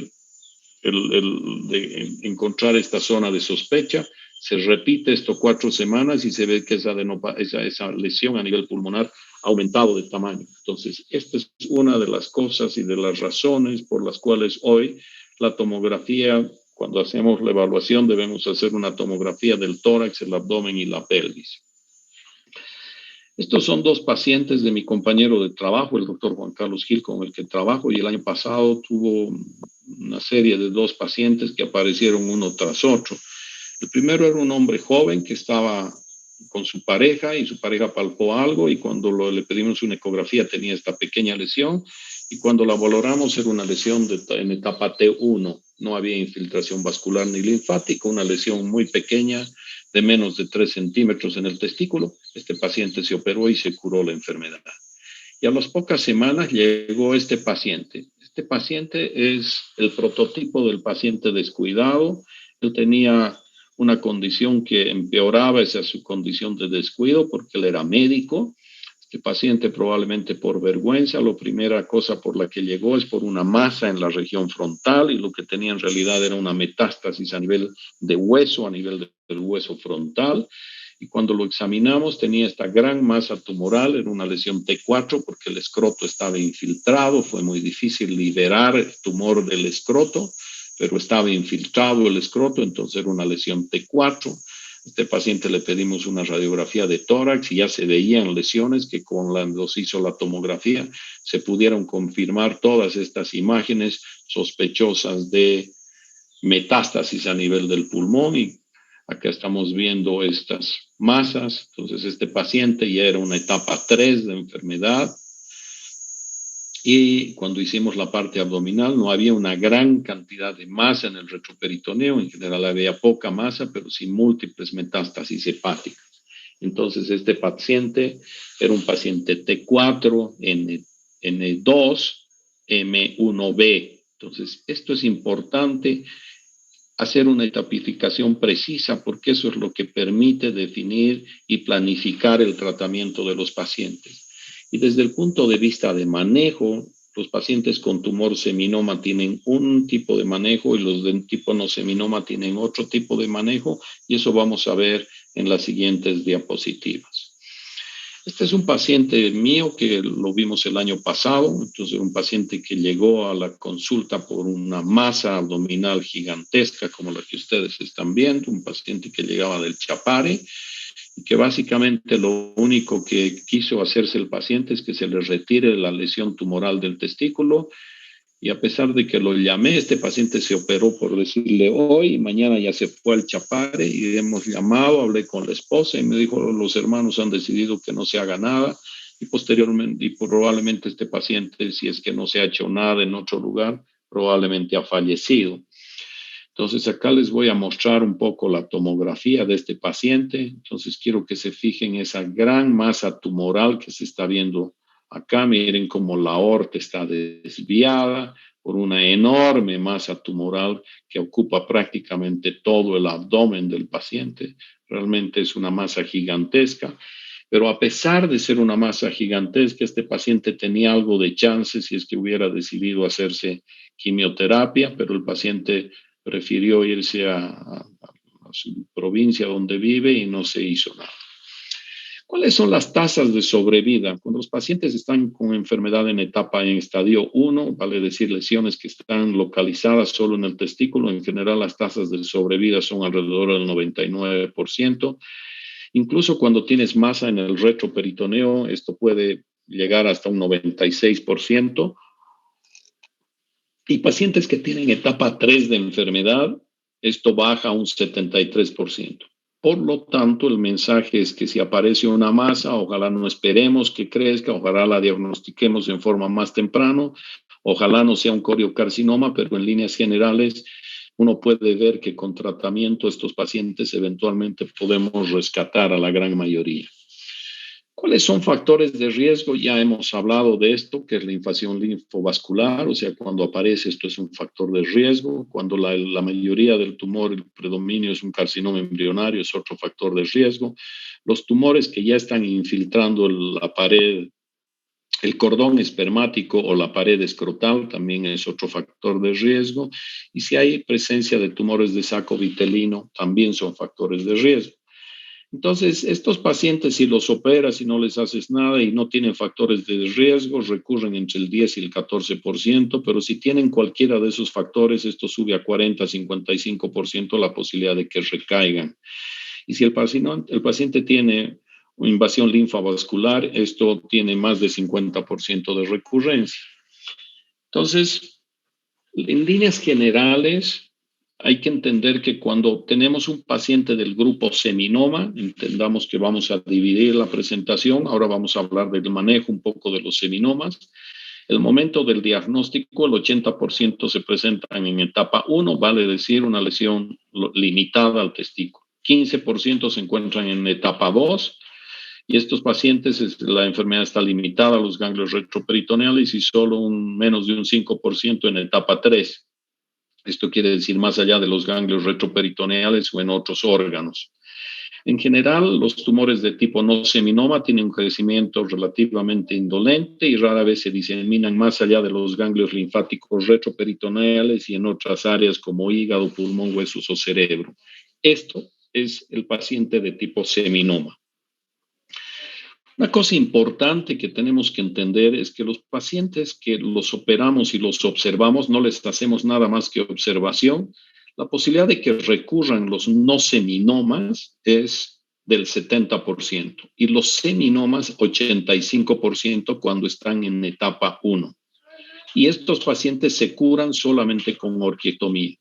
de encontrar esta zona de sospecha, se repite esto 4 semanas y se ve que esa lesión a nivel pulmonar ha aumentado de tamaño. Entonces, esta es una de las cosas y de las razones por las cuales hoy la tomografía, cuando hacemos la evaluación, debemos hacer una tomografía del tórax, el abdomen y la pelvis. Estos son 2 pacientes de mi compañero de trabajo, el doctor Juan Carlos Gil, con el que trabajo, y el año pasado tuvo una serie de 2 pacientes que aparecieron uno tras otro. El primero era un hombre joven que estaba con su pareja y su pareja palpó algo y cuando le pedimos una ecografía tenía esta pequeña lesión y cuando la valoramos era una lesión en etapa T1, no había infiltración vascular ni linfática, una lesión muy pequeña de menos de 3 centímetros en el testículo. Este paciente se operó y se curó la enfermedad. Y a las pocas semanas llegó este paciente. Este paciente es el prototipo del paciente descuidado. Él tenía una condición que empeoraba esa su condición de descuido porque él era médico. Este paciente probablemente por vergüenza, la primera cosa por la que llegó es por una masa en la región frontal y lo que tenía en realidad era una metástasis a nivel de hueso, a nivel del hueso frontal. Y cuando lo examinamos tenía esta gran masa tumoral, era una lesión T4 porque el escroto estaba infiltrado, fue muy difícil liberar el tumor del escroto, pero estaba infiltrado el escroto, entonces era una lesión T4. A este paciente le pedimos una radiografía de tórax y ya se veían lesiones que cuando se hizo la tomografía se pudieron confirmar todas estas imágenes sospechosas de metástasis a nivel del pulmón y acá estamos viendo estas masas. Entonces este paciente ya era una etapa 3 de enfermedad y cuando hicimos la parte abdominal no había una gran cantidad de masa en el retroperitoneo, en general había poca masa, pero sí múltiples metástasis hepáticas. Entonces este paciente era un paciente T4, N2, M1B. Entonces esto es importante, hacer una etapificación precisa porque eso es lo que permite definir y planificar el tratamiento de los pacientes. Y desde el punto de vista de manejo, los pacientes con tumor seminoma tienen un tipo de manejo y los de tipo no seminoma tienen otro tipo de manejo, y eso vamos a ver en las siguientes diapositivas. Este es un paciente mío que lo vimos el año pasado. Entonces, un paciente que llegó a la consulta por una masa abdominal gigantesca, como la que ustedes están viendo, un paciente que llegaba del Chapare, y que básicamente lo único que quiso hacerse el paciente es que se le retire la lesión tumoral del testículo. Y a pesar de que lo llamé, este paciente se operó, por decirle hoy, mañana ya se fue al Chapare y hemos llamado, hablé con la esposa y me dijo, los hermanos han decidido que no se haga nada y posteriormente, y probablemente este paciente, si es que no se ha hecho nada en otro lugar, probablemente ha fallecido. Entonces acá les voy a mostrar un poco la tomografía de este paciente. Entonces quiero que se fijen esa gran masa tumoral que se está viendo acá. Miren cómo la aorta está desviada por una enorme masa tumoral que ocupa prácticamente todo el abdomen del paciente. Realmente es una masa gigantesca. Pero a pesar de ser una masa gigantesca, este paciente tenía algo de chance si es que hubiera decidido hacerse quimioterapia, pero el paciente prefirió irse a su provincia donde vive y no se hizo nada. ¿Cuáles son las tasas de sobrevida? Cuando los pacientes están con enfermedad en estadio 1, vale decir lesiones que están localizadas solo en el testículo, en general las tasas de sobrevida son alrededor del 99%. Incluso cuando tienes masa en el retroperitoneo, esto puede llegar hasta un 96%. Y pacientes que tienen etapa 3 de enfermedad, esto baja a un 73%. Por lo tanto, el mensaje es que si aparece una masa, ojalá no esperemos que crezca, ojalá la diagnostiquemos en forma más temprano, ojalá no sea un coriocarcinoma, pero en líneas generales uno puede ver que con tratamiento estos pacientes eventualmente podemos rescatar a la gran mayoría. ¿Cuáles son factores de riesgo? Ya hemos hablado de esto, que es la invasión linfovascular, o sea, cuando aparece esto es un factor de riesgo. Cuando la mayoría del tumor, el predominio es un carcinoma embrionario, es otro factor de riesgo. Los tumores que ya están infiltrando la pared, el cordón espermático o la pared escrotal también es otro factor de riesgo. Y si hay presencia de tumores de saco vitelino, también son factores de riesgo. Entonces, estos pacientes, si los operas y no les haces nada y no tienen factores de riesgo, recurren entre el 10 y el 14%, pero si tienen cualquiera de esos factores, esto sube a 40, 55% la posibilidad de que recaigan. Y si el paciente tiene una invasión linfovascular, esto tiene más de 50% de recurrencia. Entonces, en líneas generales, hay que entender que cuando tenemos un paciente del grupo seminoma, entendamos que vamos a dividir la presentación, ahora vamos a hablar del manejo un poco de los seminomas. El momento del diagnóstico, el 80% se presentan en etapa 1, vale decir una lesión limitada al testículo. 15% se encuentran en etapa 2, y estos pacientes, la enfermedad está limitada a los ganglios retroperitoneales y solo menos de un 5% en etapa 3. Esto quiere decir más allá de los ganglios retroperitoneales o en otros órganos. En general, los tumores de tipo no seminoma tienen un crecimiento relativamente indolente y rara vez se diseminan más allá de los ganglios linfáticos retroperitoneales y en otras áreas como hígado, pulmón, huesos o cerebro. Esto es el paciente de tipo seminoma. Una cosa importante que tenemos que entender es que los pacientes que los operamos y los observamos, no les hacemos nada más que observación, la posibilidad de que recurran los no seminomas es del 70% y los seminomas 85% cuando están en etapa 1. Y estos pacientes se curan solamente con orquiectomía.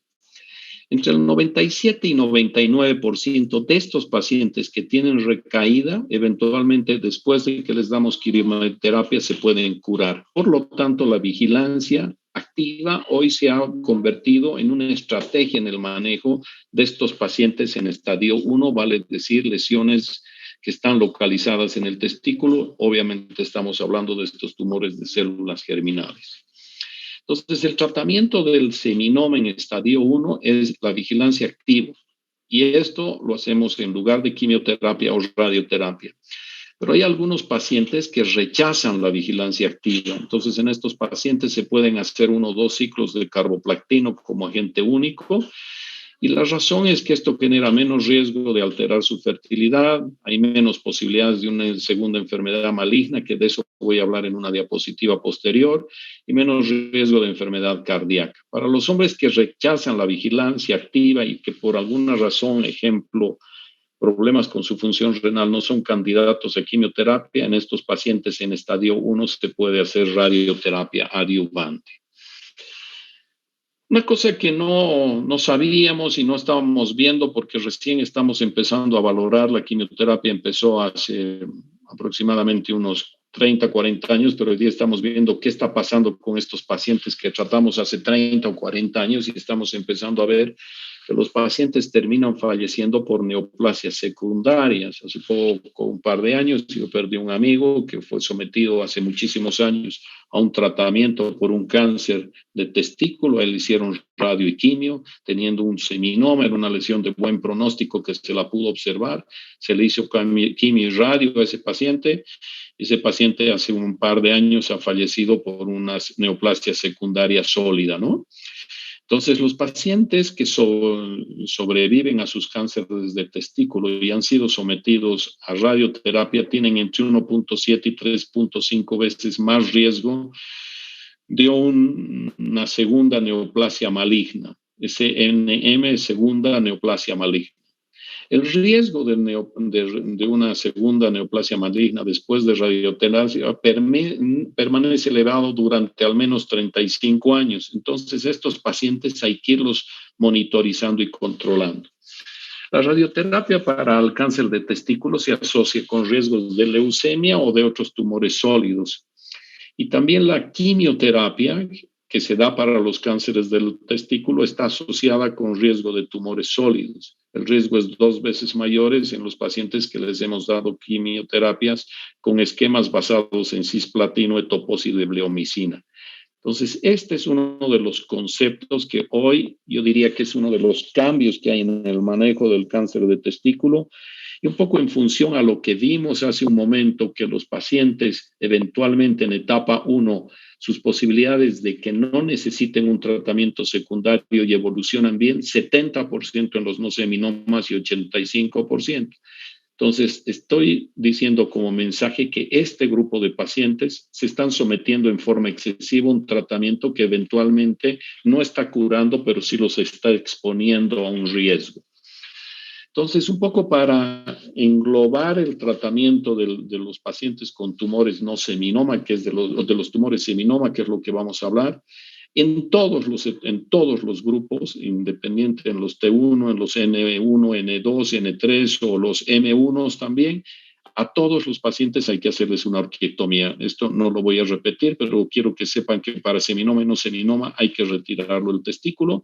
Entre el 97 y 99% de estos pacientes que tienen recaída, eventualmente después de que les damos quimioterapia, se pueden curar. Por lo tanto, la vigilancia activa hoy se ha convertido en una estrategia en el manejo de estos pacientes en estadio 1, vale decir, lesiones que están localizadas en el testículo. Obviamente estamos hablando de estos tumores de células germinales. Entonces, el tratamiento del seminoma en estadio 1 es la vigilancia activa. Y esto lo hacemos en lugar de quimioterapia o radioterapia. Pero hay algunos pacientes que rechazan la vigilancia activa. Entonces, en estos pacientes se pueden hacer 1 o 2 ciclos de carboplactino como agente único. Y la razón es que esto genera menos riesgo de alterar su fertilidad, hay menos posibilidades de una segunda enfermedad maligna, que de eso voy a hablar en una diapositiva posterior, y menos riesgo de enfermedad cardíaca. Para los hombres que rechazan la vigilancia activa y que por alguna razón, ejemplo, problemas con su función renal, no son candidatos a quimioterapia, en estos pacientes en estadio 1 se puede hacer radioterapia adyuvante. Una cosa que no sabíamos y no estábamos viendo porque recién estamos empezando a valorar, la quimioterapia empezó hace aproximadamente unos 30, 40 años, pero hoy día estamos viendo qué está pasando con estos pacientes que tratamos hace 30 o 40 años y estamos empezando a ver que los pacientes terminan falleciendo por neoplasias secundarias. Hace poco, un par de años, yo perdí un amigo que fue sometido hace muchísimos años a un tratamiento por un cáncer de testículo. A él le hicieron radio y quimio, teniendo un seminoma, era una lesión de buen pronóstico que se la pudo observar. Se le hizo quimio y radio a ese paciente. Ese paciente hace un par de años ha fallecido por una neoplasia secundaria sólida, ¿no? Entonces, los pacientes que sobreviven a sus cánceres de testículo y han sido sometidos a radioterapia tienen entre 1.7 y 3.5 veces más riesgo de una segunda neoplasia maligna, SNM, segunda neoplasia maligna. El riesgo de una segunda neoplasia maligna después de radioterapia permanece elevado durante al menos 35 años. Entonces, estos pacientes hay que irlos monitorizando y controlando. La radioterapia para el cáncer de testículo se asocia con riesgos de leucemia o de otros tumores sólidos. Y también la quimioterapia que se da para los cánceres del testículo está asociada con riesgo de tumores sólidos. El riesgo es 2 veces mayor en los pacientes que les hemos dado quimioterapias con esquemas basados en cisplatino, etoposide y bleomicina. Entonces, este es uno de los conceptos que hoy yo diría que es uno de los cambios que hay en el manejo del cáncer de testículo. Y un poco en función a lo que vimos hace un momento, que los pacientes eventualmente en etapa 1, sus posibilidades de que no necesiten un tratamiento secundario y evolucionan bien, 70% en los no seminomas y 85%. Entonces, estoy diciendo como mensaje que este grupo de pacientes se están sometiendo en forma excesiva a un tratamiento que eventualmente no está curando, pero sí los está exponiendo a un riesgo. Entonces, un poco para englobar el tratamiento de los pacientes con tumores no seminoma, que es de los tumores seminoma, que es lo que vamos a hablar, en todos los grupos, independiente en los T1, en los N1, N2, N3 o los M1 también, a todos los pacientes hay que hacerles una orquiectomía. Esto no lo voy a repetir, pero quiero que sepan que para seminoma y no seminoma hay que retirarlo del testículo.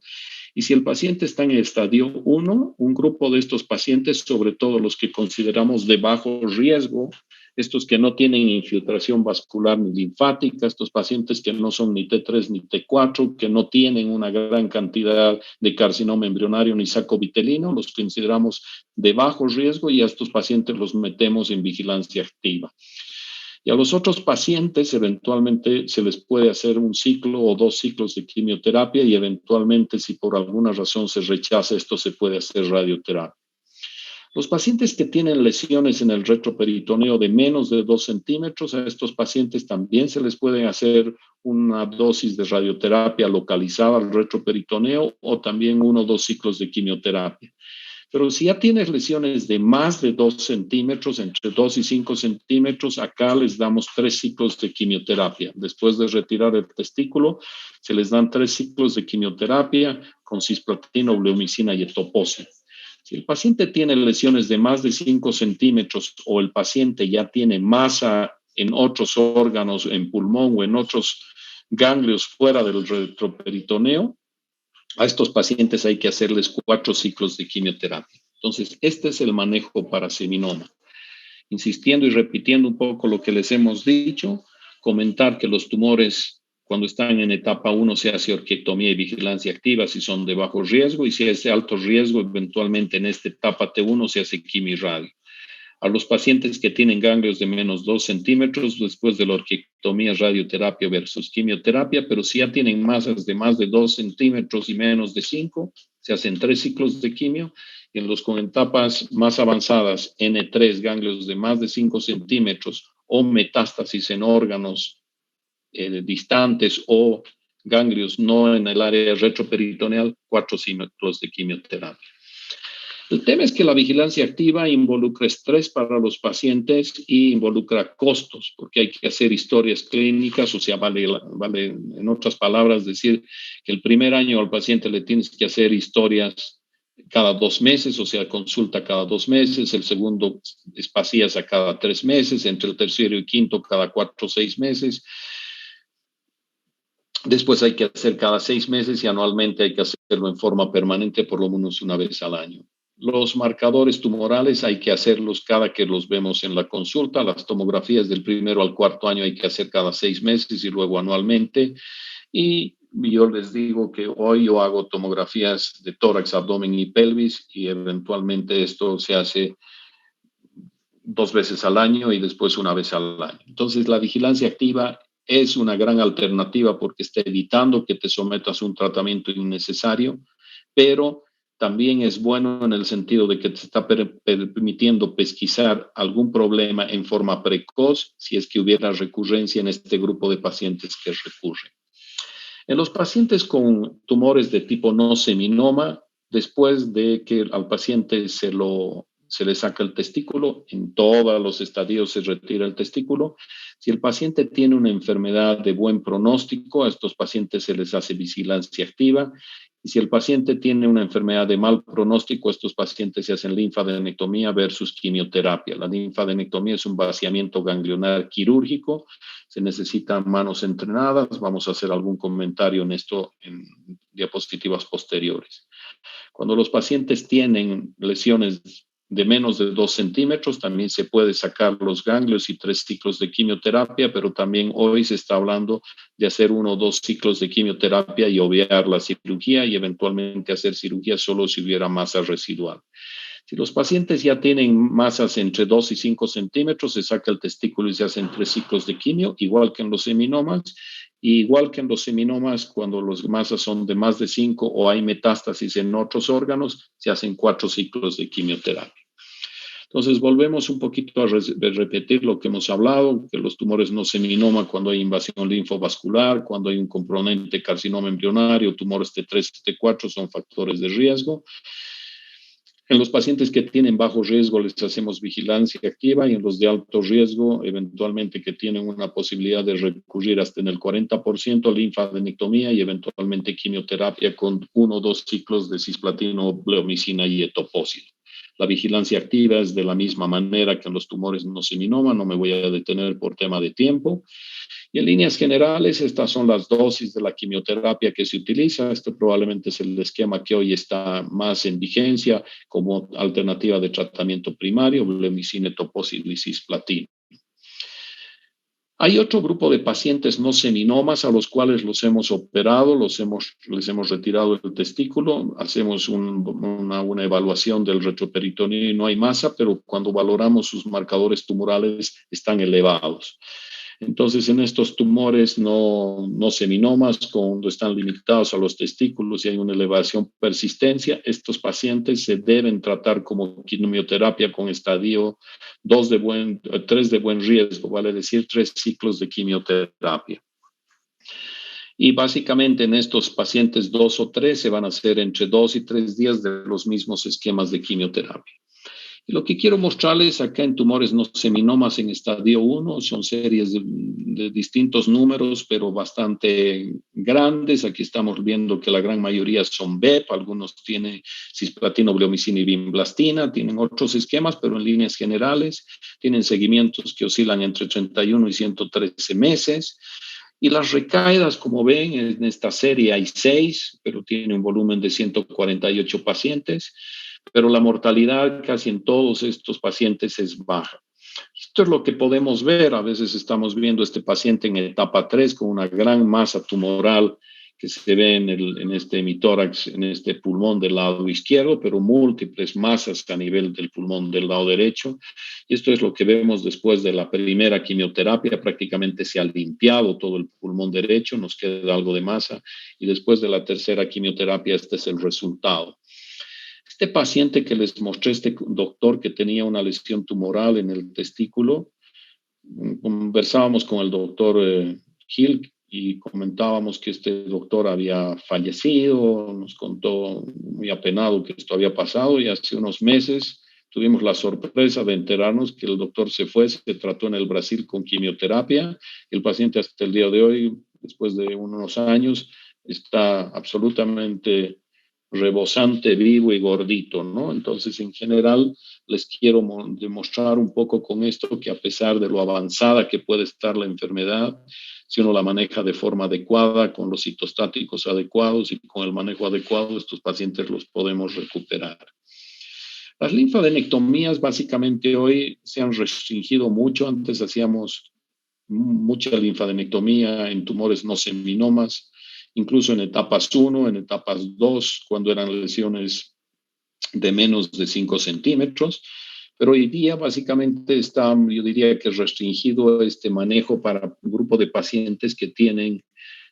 Y si el paciente está en el estadio 1, un grupo de estos pacientes, sobre todo los que consideramos de bajo riesgo, estos que no tienen infiltración vascular ni linfática, estos pacientes que no son ni T3 ni T4, que no tienen una gran cantidad de carcinoma embrionario ni saco vitelino, los consideramos de bajo riesgo y a estos pacientes los metemos en vigilancia activa. Y a los otros pacientes eventualmente se les puede hacer un ciclo o 2 ciclos de quimioterapia y eventualmente si por alguna razón se rechaza esto se puede hacer radioterapia. Los pacientes que tienen lesiones en el retroperitoneo de menos de 2 centímetros, a estos pacientes también se les puede hacer una dosis de radioterapia localizada al retroperitoneo o también 1 o 2 ciclos de quimioterapia. Pero si ya tienes lesiones de más de 2 centímetros, entre 2 y 5 centímetros, acá les damos 3 ciclos de quimioterapia. Después de retirar el testículo, se les dan 3 ciclos de quimioterapia con cisplatina, bleomicina y etoposide. Si el paciente tiene lesiones de más de 5 centímetros o el paciente ya tiene masa en otros órganos, en pulmón o en otros ganglios fuera del retroperitoneo, a estos pacientes hay que hacerles 4 ciclos de quimioterapia. Entonces, este es el manejo para seminoma. Insistiendo y repitiendo un poco lo que les hemos dicho, comentar que los tumores, cuando están en etapa 1, se hace orquiectomía y vigilancia activa si son de bajo riesgo, y si es de alto riesgo, eventualmente en esta etapa T1 se hace quimio-radio. A los pacientes que tienen ganglios de menos 2 centímetros, después de la orquiectomía, radioterapia versus quimioterapia, pero si ya tienen masas de más de 2 centímetros y menos de 5, se hacen 3 ciclos de quimio. Y en los con etapas más avanzadas, N3, ganglios de más de 5 centímetros o metástasis en órganos distantes o ganglios no en el área retroperitoneal, 4 ciclos de quimioterapia. El tema es que la vigilancia activa involucra estrés para los pacientes y involucra costos, porque hay que hacer historias clínicas, o sea, vale en otras palabras decir que el primer año al paciente le tienes que hacer historias cada 2 meses, o sea, consulta cada 2 meses, el segundo es pastillas a cada 3 meses, entre el tercero y quinto cada 4 o 6 meses. Después hay que hacer cada 6 meses y anualmente hay que hacerlo en forma permanente por lo menos una vez al año. Los marcadores tumorales hay que hacerlos cada que los vemos en la consulta. Las tomografías del primero al cuarto año hay que hacer cada 6 meses y luego anualmente. Y yo les digo que hoy yo hago tomografías de tórax, abdomen y pelvis y eventualmente esto se hace 2 veces al año y después una vez al año. Entonces la vigilancia activa es una gran alternativa porque está evitando que te sometas a un tratamiento innecesario, pero también es bueno en el sentido de que te está permitiendo pesquisar algún problema en forma precoz si es que hubiera recurrencia en este grupo de pacientes que recurren. En los pacientes con tumores de tipo no seminoma, después de que al paciente se le saca el testículo, en todos los estadios se retira el testículo. Si el paciente tiene una enfermedad de buen pronóstico, a estos pacientes se les hace vigilancia activa. Y si el paciente tiene una enfermedad de mal pronóstico, a estos pacientes se hacen linfadenectomía versus quimioterapia. La linfadenectomía es un vaciamiento ganglionar quirúrgico. Se necesitan manos entrenadas. Vamos a hacer algún comentario en esto en diapositivas posteriores. Cuando los pacientes tienen lesiones de menos de 2 centímetros, también se puede sacar los ganglios y 3 ciclos de quimioterapia, pero también hoy se está hablando de hacer 1 o 2 ciclos de quimioterapia y obviar la cirugía y eventualmente hacer cirugía solo si hubiera masa residual. Si los pacientes ya tienen masas entre 2 y 5 centímetros, se saca el testículo y se hacen 3 ciclos de quimio, igual que en los seminomas. Y igual que en los seminomas, cuando las masas son de más de 5 o hay metástasis en otros órganos, se hacen 4 ciclos de quimioterapia. Entonces, volvemos un poquito a repetir lo que hemos hablado, que los tumores no seminoma cuando hay invasión linfovascular, cuando hay un componente carcinoma embrionario, tumores T3 y T4 son factores de riesgo. En los pacientes que tienen bajo riesgo les hacemos vigilancia activa y en los de alto riesgo, eventualmente que tienen una posibilidad de recurrir hasta en el 40%, linfadenectomía y eventualmente quimioterapia con 1 o 2 ciclos de cisplatino, bleomicina y etoposide. La vigilancia activa es de la misma manera que en los tumores no seminoma, no me voy a detener por tema de tiempo. Y en líneas generales, estas son las dosis de la quimioterapia que se utiliza. Este probablemente es el esquema que hoy está más en vigencia como alternativa de tratamiento primario, bleomicina, etoposide y cisplatina. Hay otro grupo de pacientes no seminomas a los cuales los hemos operado, les hemos retirado el testículo, hacemos una evaluación del retroperitoneo y no hay masa, pero cuando valoramos sus marcadores tumorales están elevados. Entonces, en estos tumores no seminomas, cuando están limitados a los testículos y hay una elevación persistencia, estos pacientes se deben tratar como quimioterapia con estadio 3 de buen riesgo, vale decir 3 ciclos de quimioterapia. Y básicamente en estos pacientes 2 o 3 se van a hacer entre 2 y 3 días de los mismos esquemas de quimioterapia. Y lo que quiero mostrarles acá en tumores no seminomas en estadio 1 son series de distintos números, pero bastante grandes. Aquí estamos viendo que la gran mayoría son BEP, algunos tienen cisplatino, bleomicina y vinblastina, tienen otros esquemas, pero en líneas generales tienen seguimientos que oscilan entre 31 y 113 meses. Y las recaídas, como ven, en esta serie hay 6, pero tiene un volumen de 148 pacientes, pero la mortalidad casi en todos estos pacientes es baja. Esto es lo que podemos ver. A veces estamos viendo este paciente en etapa 3 con una gran masa tumoral que se ve en este hemitórax, en este pulmón del lado izquierdo, pero múltiples masas a nivel del pulmón del lado derecho. Y esto es lo que vemos después de la primera quimioterapia. Prácticamente se ha limpiado todo el pulmón derecho, nos queda algo de masa. Y después de la tercera quimioterapia, este es el resultado. Este paciente que les mostré, este doctor que tenía una lesión tumoral en el testículo, conversábamos con el doctor Gil y comentábamos que este doctor había fallecido, nos contó muy apenado que esto había pasado y hace unos meses tuvimos la sorpresa de enterarnos que el doctor se fue, se trató en el Brasil con quimioterapia. El paciente hasta el día de hoy, después de unos años, está absolutamente rebosante, vivo y gordito, ¿no? Entonces, en general, les quiero demostrar un poco con esto que a pesar de lo avanzada que puede estar la enfermedad, si uno la maneja de forma adecuada, con los citostáticos adecuados y con el manejo adecuado, estos pacientes los podemos recuperar. Las linfadenectomías básicamente hoy se han restringido mucho. Antes hacíamos mucha linfadenectomía en tumores no seminomas, incluso en etapas 1, en etapas 2, cuando eran lesiones de menos de 5 centímetros. Pero hoy día básicamente está, yo diría que restringido este manejo para un grupo de pacientes que tienen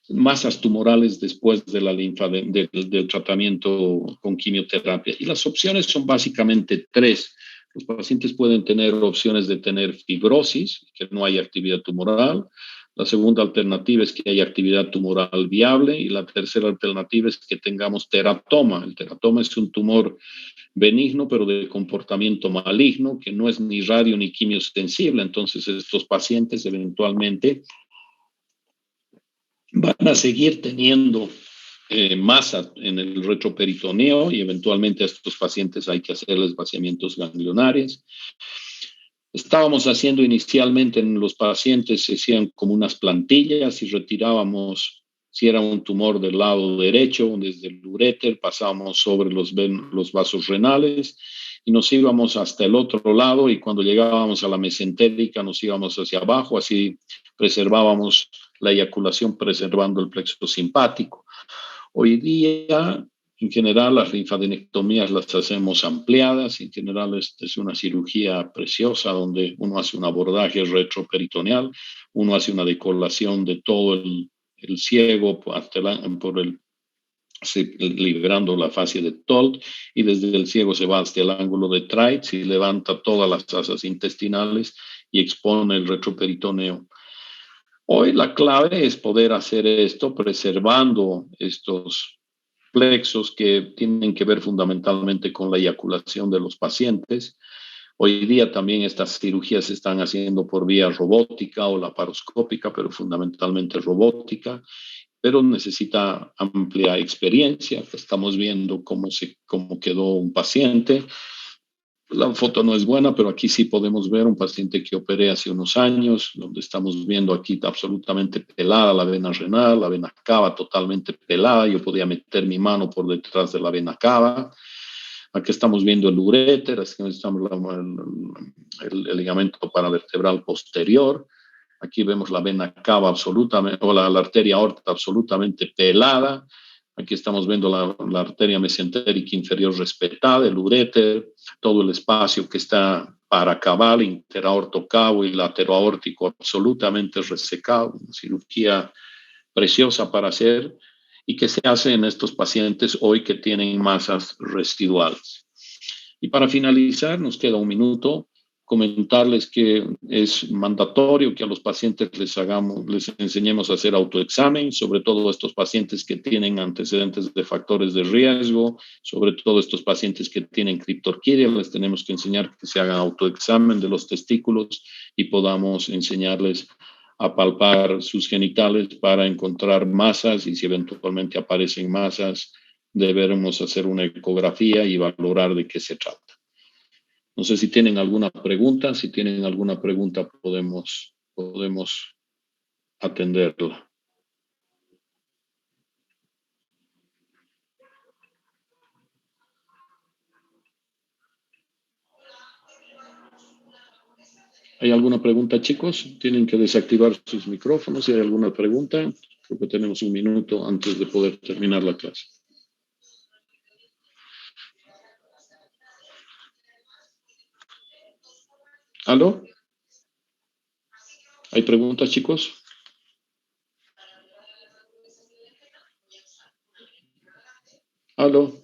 masas tumorales después de la del tratamiento con quimioterapia. Y las opciones son básicamente 3. Los pacientes pueden tener opciones de tener fibrosis, que no hay actividad tumoral. La segunda alternativa es que haya actividad tumoral viable. Y la tercera alternativa es que tengamos teratoma. El teratoma es un tumor benigno, pero de comportamiento maligno, que no es ni radio ni quimiosensible. Entonces, estos pacientes eventualmente van a seguir teniendo masa en el retroperitoneo y eventualmente a estos pacientes hay que hacerles vaciamientos ganglionarios. Estábamos haciendo inicialmente en los pacientes, se hacían como unas plantillas y retirábamos, si era un tumor del lado derecho, desde el uréter, pasábamos sobre los vasos renales y nos íbamos hasta el otro lado y cuando llegábamos a la mesentérica nos íbamos hacia abajo, así preservábamos la eyaculación preservando el plexo simpático. Hoy día, en general, las linfadenectomías las hacemos ampliadas. En general, esta es una cirugía preciosa donde uno hace un abordaje retroperitoneal, uno hace una decolación de todo el ciego liberando la fascia de Tolt y desde el ciego se va hasta el ángulo de Treitz y levanta todas las asas intestinales y expone el retroperitoneo. Hoy la clave es poder hacer esto preservando estos plexos que tienen que ver fundamentalmente con la eyaculación de los pacientes. Hoy día también estas cirugías se están haciendo por vía robótica o laparoscópica, pero fundamentalmente robótica, pero necesita amplia experiencia. Estamos viendo cómo quedó un paciente. La foto no es buena, pero aquí sí podemos ver un paciente que operé hace unos años, donde estamos viendo aquí absolutamente pelada la vena renal, la vena cava totalmente pelada. Yo podía meter mi mano por detrás de la vena cava. Aquí estamos viendo el uréter, aquí estamos el ligamento paravertebral posterior. Aquí vemos la vena cava absolutamente, o la arteria aorta absolutamente pelada. Aquí estamos viendo la arteria mesentérica inferior respetada, el uréter, todo el espacio que está paracaval, interaortocavo y lateroaórtico absolutamente resecado. Una cirugía preciosa para hacer y que se hace en estos pacientes hoy que tienen masas residuales. Y para finalizar, nos queda un minuto. comentarles que es mandatorio que a los pacientes les enseñemos a hacer autoexamen, sobre todo estos pacientes que tienen antecedentes de factores de riesgo, sobre todo estos pacientes que tienen criptorquidia, les tenemos que enseñar que se hagan autoexamen de los testículos y podamos enseñarles a palpar sus genitales para encontrar masas y si eventualmente aparecen masas, deberemos hacer una ecografía y valorar de qué se trata. No sé si tienen alguna pregunta. Si tienen alguna pregunta, podemos atenderla. ¿Hay alguna pregunta, chicos? Tienen que desactivar sus micrófonos si hay alguna pregunta. Creo que tenemos un minuto antes de poder terminar la clase. ¿Aló? ¿Hay preguntas, chicos? ¿Aló?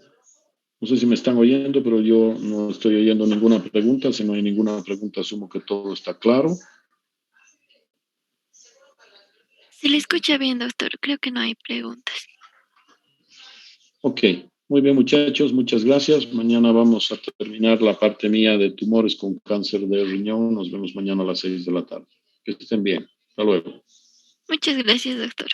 No sé si me están oyendo, pero yo no estoy oyendo ninguna pregunta. Si no hay ninguna pregunta, asumo que todo está claro. Se le escucha bien, doctor. Creo que no hay preguntas. Ok, muy bien, muchachos, muchas gracias. Mañana vamos a terminar la parte mía de tumores con cáncer de riñón. Nos vemos mañana a las 6 de la tarde. Que estén bien. Hasta luego. Muchas gracias, doctor.